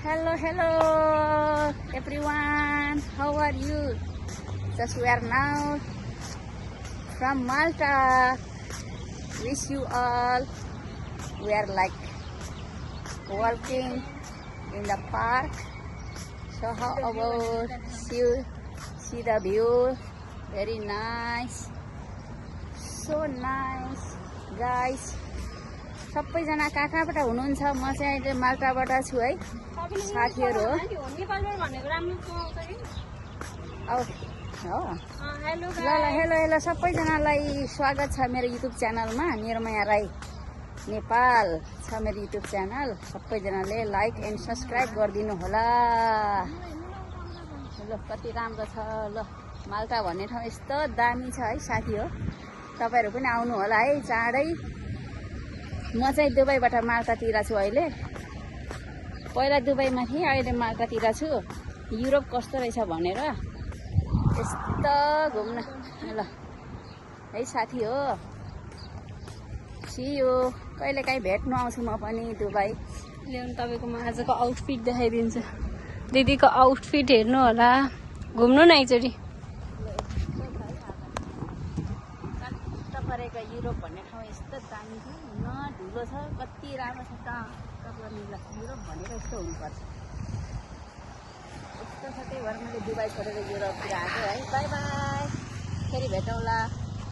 Hello everyone, how are you? Just we are now from Malta. Wish you all. We are like walking in the park. So how about see the view? Very nice. So nice, guys. सबैजना कहाँ कहाँबाट हुनुहुन्छ? म चाहिँ अहिले माल्टाबाट छु है, साथीहरू हो। हेलो सबैजनालाई स्वागत छ मेरो युट्युब च्यानलमा। निरमाया राई नेपाल छ मेरो युट्युब च्यानल। सबैजनाले लाइक एन्ड सब्सक्राइब गरिदिनु होला। ल कति राम्रो छ। ल माल्टा भन्ने ठाउँ यस्तो दामी छ है साथी हो। तपाईहरु पनि आउनु होला है चाँडै। म चाहिँ दुबईबाट माल्टातिर छु अहिले। पहिला दुबईमा थिएँ, अहिले माल्टातिर छु। युरोप कस्तो रहेछ भनेर यस्तो घुम्न। ल है साथी हो, सी यू। कहिलेकाहीँ भेट्नु आउँछु म पनि दुबई। ल्याउनु तपाईको म आजको आउटफिट देखाइदिन्छु। दिदीको आउटफिट हेर्नु होला। घुम्नु न एकचोटि। परेको युरोप भन्ने ठाउँ यस्तो दामी छ, न ढिलो छ, कति राम्रो छ। युरोप भनेको यस्तो हुनुपर्छ। यस्तो छ, त्यही भएर मैले दुबई छोडेर युरोपतिर आएको है। बाई बाई, फेरि भेटौँला।